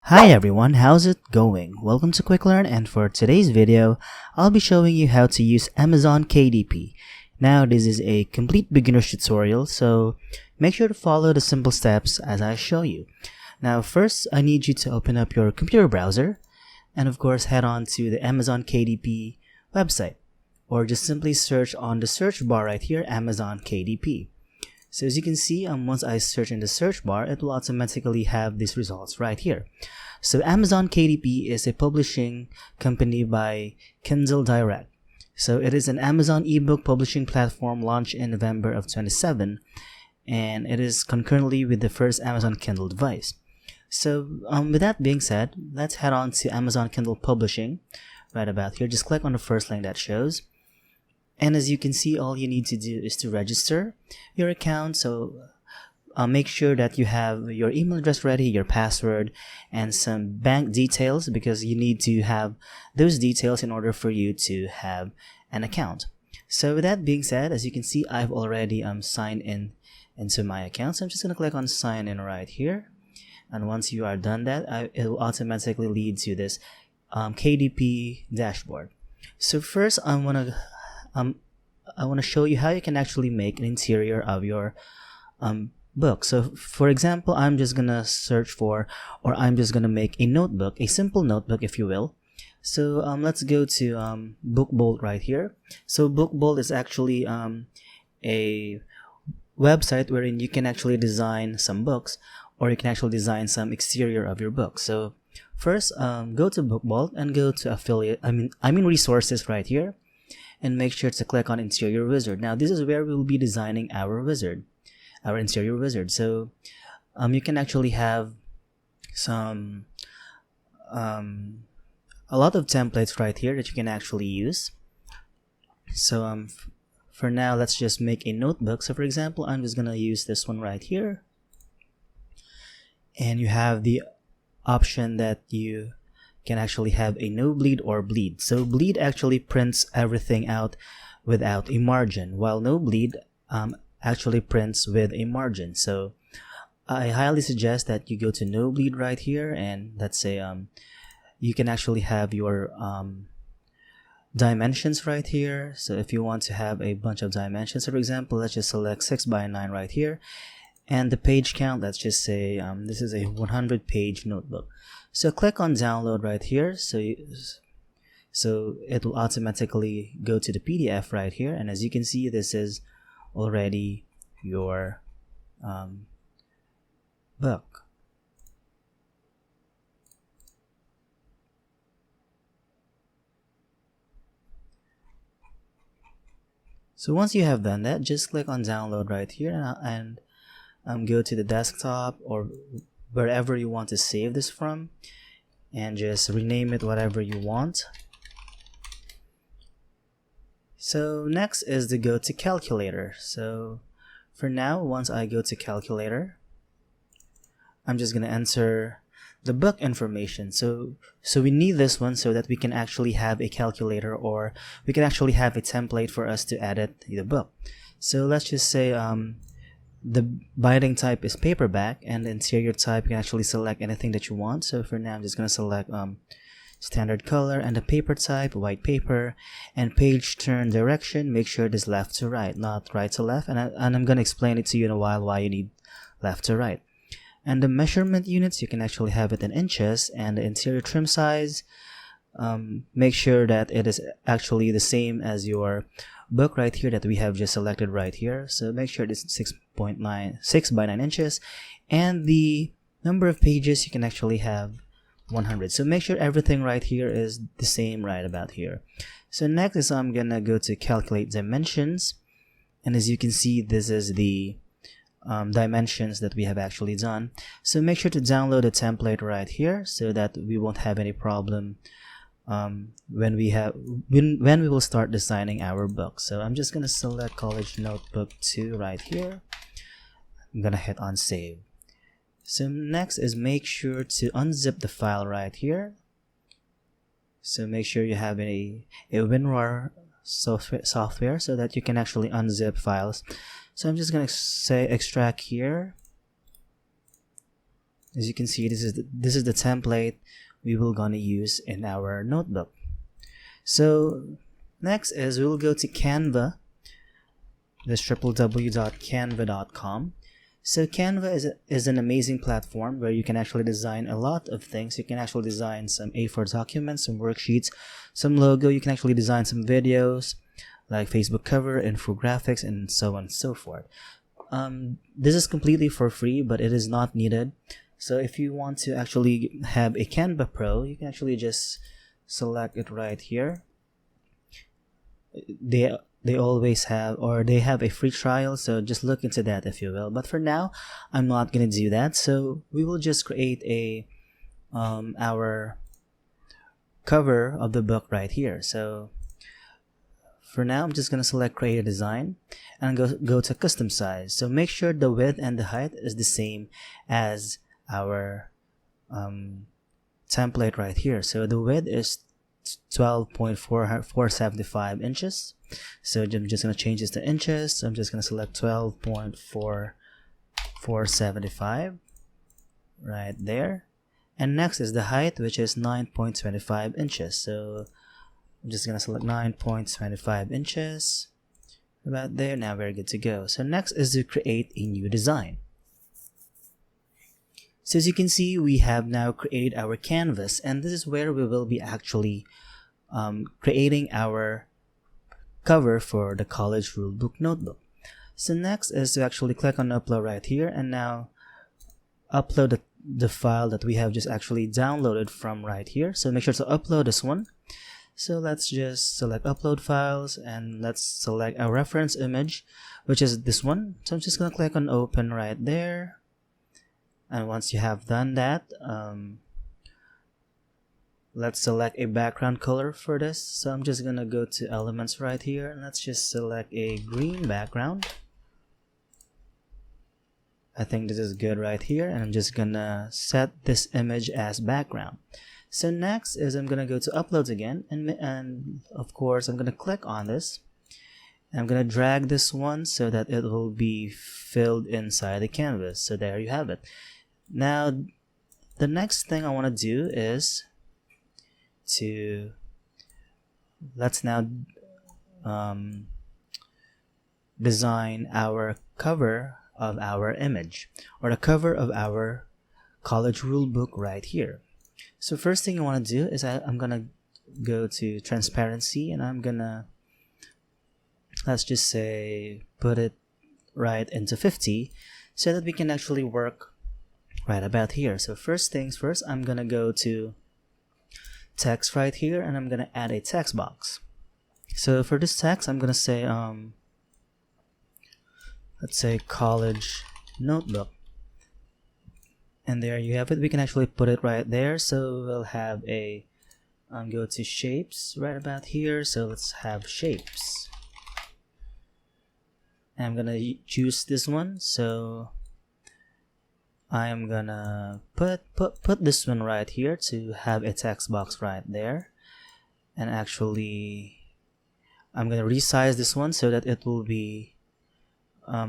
Hi everyone, how's it going? Welcome to Quick Learn, and for today's video, I'll be showing you how to use Amazon KDP. Now this is a complete beginner's tutorial, so make sure to follow the simple steps as I show you. Now first, I need you to open up your computer browser and of course head on to the Amazon KDP website, or just simply search on the search bar right here, Amazon KDP. So as you can see, once I search in the search bar, it will automatically have these results right here. So Amazon KDP is a publishing company by Kindle Direct. So it is an Amazon ebook publishing platform launched in November of 2017, and it is concurrently with the first Amazon Kindle device. So with that being said, let's head on to Amazon Kindle Publishing right about here. Just click on the first link that shows. And as you can see, all you need to do is to register your account. So make sure that you have your email address ready, your password, and some bank details, because you need to have those details in order for you to have an account. So with that being said, as you can see, I've already signed in into my account. So I'm just going to click on sign in right here. And once you are done that, it will automatically lead to this KDP dashboard. So first, I want to show you how you can actually make an interior of your book. So for example, I'm just gonna search for, or I'm just gonna make a notebook, a simple notebook if you will. So let's go to Book Bolt right here. So Book Bolt is actually a website wherein you can actually design some books, or you can actually design some exterior of your book. So first, go to Book Bolt and go to affiliate. I mean resources right here. And make sure to click on Interior Wizard. Now this is where we will be designing our wizard, our interior wizard. So you can actually have some a lot of templates right here that you can actually use. So for now, let's just make a notebook. So for example, I'm just gonna use this one right here, and you have the option that you can actually have a no bleed or bleed. So bleed actually prints everything out without a margin, while no bleed actually prints with a margin. So I highly suggest that you go to no bleed right here, and let's say you can actually have your dimensions right here. So if you want to have a bunch of dimensions, so for example, let's just select 6x9 right here, and the page count, let's just say this is a 100-page notebook. So click on download right here. So it will automatically go to the PDF right here, and as you can see, this is already your book. So once you have done that, just click on download right here and go to the desktop or wherever you want to save this from, and just rename it whatever you want. So next is the go to calculator. So for now, once I go to calculator, I'm just gonna enter the book information. So we need this one so that we can actually have a calculator, or we can actually have a template for us to edit the book. So let's just say the binding type is paperback, and the interior type, you can actually select anything that you want. So for now, I'm just going to select standard color, and the paper type, white paper, and page turn direction, make sure it is left to right, not right to left, and I'm going to explain it to you in a while why you need left to right. And the measurement units, you can actually have it in inches, and the interior trim size, make sure that it is actually the same as your book right here that we have just selected right here. So make sure it's 6 by 9 inches, and the number of pages you can actually have 100. So make sure everything right here is the same right about here. So next is I'm gonna go to calculate dimensions, and as you can see, this is the dimensions that we have actually done. So make sure to download a template right here so that we won't have any problem when we will start designing our book. So I'm just gonna select College Notebook 2 right here. I'm gonna hit on save. So next is make sure to unzip the file right here. So make sure you have a WinRAR software so that you can actually unzip files. So I'm just gonna say extract here, As you can see, this is the template we will gonna use in our notebook. So next is we'll go to Canva, this www.canva.com. So Canva is an amazing platform where you can actually design a lot of things. You can actually design some A4 documents, some worksheets, some logo. You can actually design some videos like Facebook cover, infographics, and so on and so forth. This is completely for free, but it is not needed. So if you want to actually have a Canva Pro, you can actually just select it right here. They always have, or they have a free trial, so just look into that if you will. But for now, I'm not gonna do that. So we will just create a our cover of the book right here. So for now, I'm just gonna select create a design and go to custom size. So make sure the width and the height is the same as our template right here. So the width is 12.475 inches. So I'm just going to change this to inches. So I'm just going to select 12.475 right there. And next is the height, which is 9.25 inches. So I'm just going to select 9.25 inches about there. Now we're good to go. So next is to create a new design. So as you can see, we have now created our canvas, and this is where we will be actually creating our cover for the college rulebook notebook. So next is to actually click on upload right here, and now upload the file that we have just actually downloaded from right here. So make sure to upload this one. So let's just select upload files, and let's select a reference image, which is this one. So I'm just going to click on open right there. And once you have done that, let's select a background color for this. So I'm just gonna go to elements right here, and let's just select a green background. I think this is good right here, and I'm just gonna set this image as background. So next is I'm gonna go to uploads again, and of course I'm gonna click on this. I'm gonna drag this one so that it will be filled inside the canvas. So there you have it. Now the next thing I want to do is let's now design our cover of our image, or the cover of our college rulebook right here. So first thing I want to do is I'm gonna go to transparency, and I'm gonna, let's just say, put it right into 50 so that we can actually work right about here. So first things first, I'm gonna go to text right here, and I'm gonna add a text box. So for this text, I'm gonna say let's say college notebook, and there you have it. We can actually put it right there. So we'll have a go to shapes right about here. So let's have shapes. I'm gonna choose this one. So I'm gonna put this one right here to have a text box right there, and actually I'm gonna resize this one so that it will be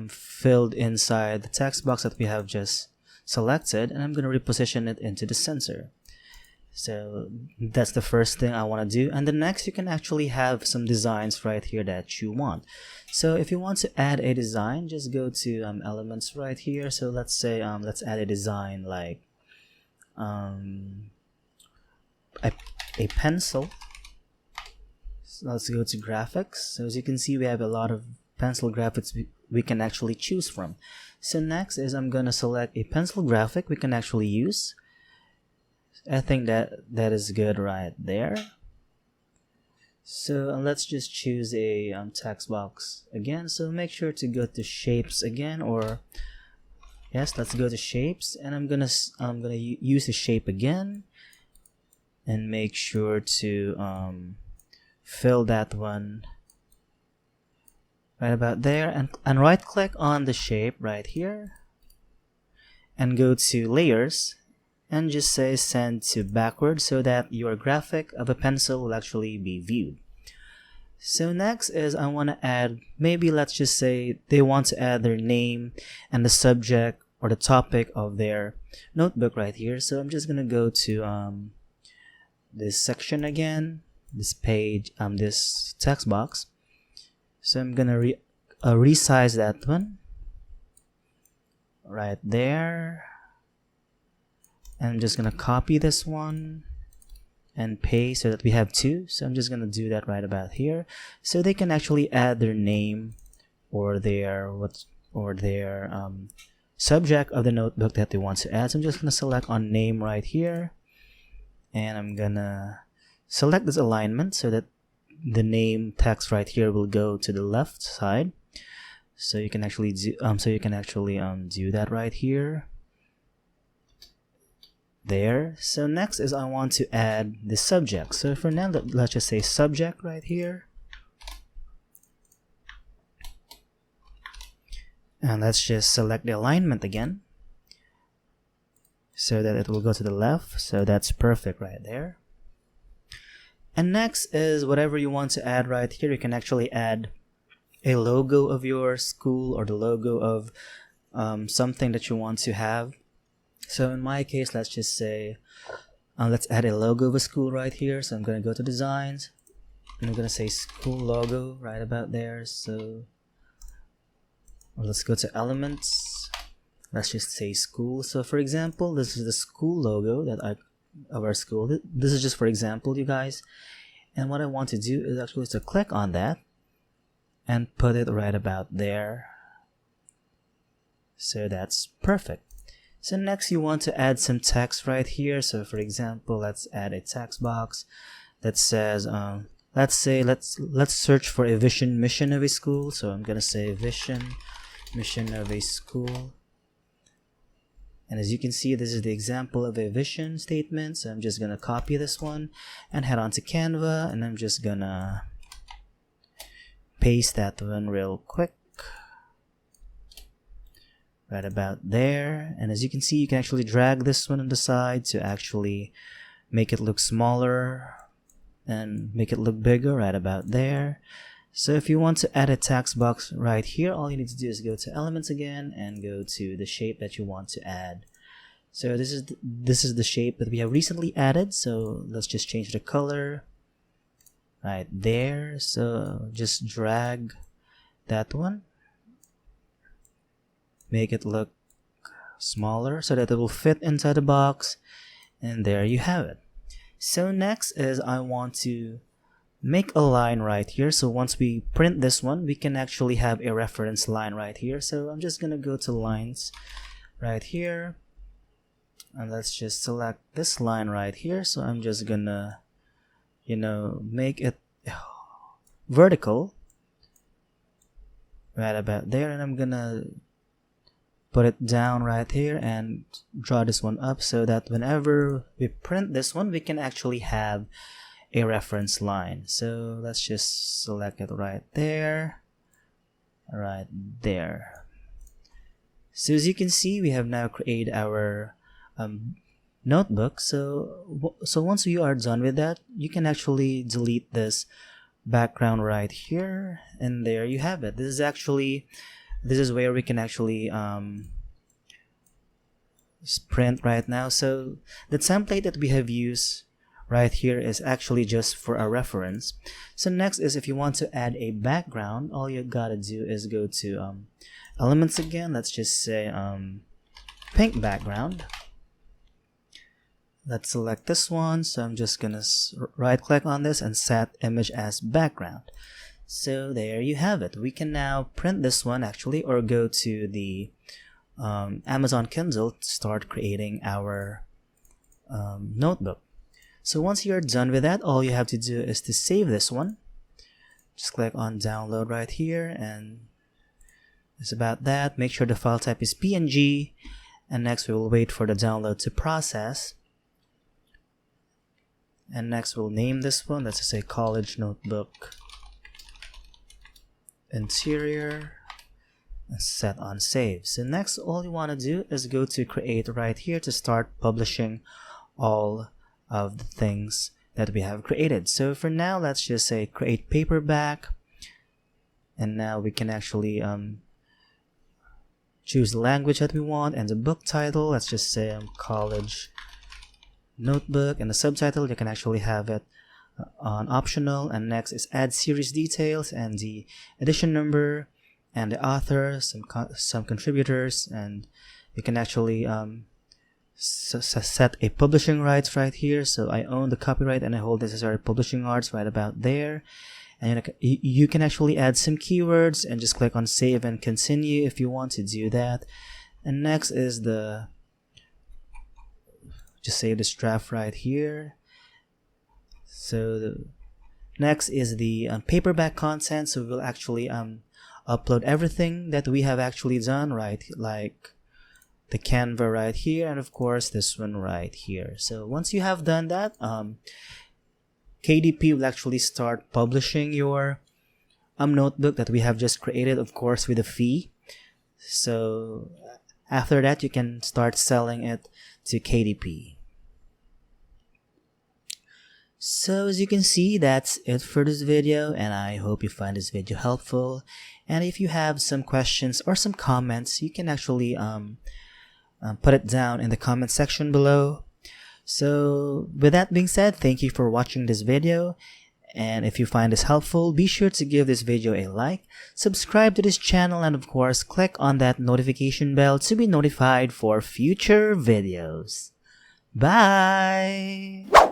filled inside the text box that we have just selected, and I'm gonna reposition it into the center. So that's the first thing I want to do, and the next, you can actually have some designs right here that you want. So if you want to add a design, just go to elements right here. So let's say let's add a design like a pencil. So let's go to graphics. So as you can see, we have a lot of pencil graphics we can actually choose from. So next is I'm gonna select a pencil graphic we can actually use. I think that is good right there. So let's just choose a text box again. So make sure to go to shapes again, or yes, let's go to shapes, and I'm gonna use the shape again, and make sure to fill that one right about there, and right click on the shape right here, and go to layers, and just say send to backward so that your graphic of a pencil will actually be viewed. So next is I want to add, maybe let's just say they want to add their name and the subject or the topic of their notebook right here. So I'm just gonna go to this section again, this page, this text box. So I'm gonna resize that one right there, and I'm just gonna copy this one and paste so that we have two. So I'm just gonna do that right about here, so they can actually add their name or their subject of the notebook that they want to add. So I'm just gonna select on name right here, and I'm gonna select this alignment so that the name text right here will go to the left side. So you can actually do do that right here. There. So next is I want to add the subject. So for now, let's just say subject right here, and let's just select the alignment again so that it will go to the left. So that's perfect right there. And next is whatever you want to add right here. You can actually add a logo of your school or the logo of something that you want to have. So in my case, let's just say let's add a logo of a school right here. So I'm going to go to designs, and I'm going to say school logo right about there. So let's go to elements, let's just say school. So for example, this is the school logo of our school. This is just for example, you guys, and what I want to do is actually to click on that and put it right about there. So that's perfect. So next you want to add some text right here. So for example, let's add a text box that says let's search for a vision mission of a school. So I'm gonna say vision mission of a school, and as you can see, this is the example of a vision statement. So I'm just gonna copy this one and head on to Canva, and I'm just gonna paste that one real quick right about there. And as you can see, you can actually drag this one on the side to actually make it look smaller and make it look bigger right about there. So if you want to add a text box right here, all you need to do is go to elements again and go to the shape that you want to add. So this is the shape that we have recently added. So let's just change the color right there. So just drag that one, make it look smaller so that it will fit inside the box, and there you have it. So next is I want to make a line right here. So once we print this one, we can actually have a reference line right here. So I'm just gonna go to lines right here, and let's just select this line right here. So I'm just gonna make it vertical right about there, and I'm gonna put it down right here and draw this one up so that whenever we print this one, we can actually have a reference line. So let's just select it right there. So as you can see, we have now created our notebook. So once you are done with that, you can actually delete this background right here, and there you have it. This is where we can actually print right now. So the template that we have used right here is actually just for a reference. So next is if you want to add a background, all you gotta do is go to elements again. Let's just say pink background. Let's select this one. So I'm just gonna right click on this and set image as background. So there you have it. We can now print this one actually, or go to the Amazon Kindle to start creating our notebook. So once you're done with that, all you have to do is to save this one. Just click on download right here, and it's about that. Make sure the file type is PNG, and next we will wait for the download to process. And next we'll name this one. Let's just say college notebook interior, and set on save. So next, all you want to do is go to create right here to start publishing all of the things that we have created. So for now, let's just say create paperback, and now we can actually choose the language that we want, and the book title, let's just say college notebook, and the subtitle you can actually have it on optional. And next is add series details and the edition number and the author, some contributors, and you can actually set a publishing rights right here. So I own the copyright and I hold necessary publishing rights right about there. And you can actually add some keywords and just click on save and continue if you want to do that. And next is just save this draft right here. So next is the paperback content. So we'll actually upload everything that we have actually done, right? Like the Canva right here, and of course this one right here. So once you have done that, KDP will actually start publishing your notebook that we have just created, of course with a fee. So after that, you can start selling it to KDP. So as you can see, that's it for this video, and I hope you find this video helpful. And if you have some questions or some comments, you can actually put it down in the comment section below. So with that being said, thank you for watching this video, and if you find this helpful, be sure to give this video a like, subscribe to this channel, and of course click on that notification bell to be notified for future videos. Bye!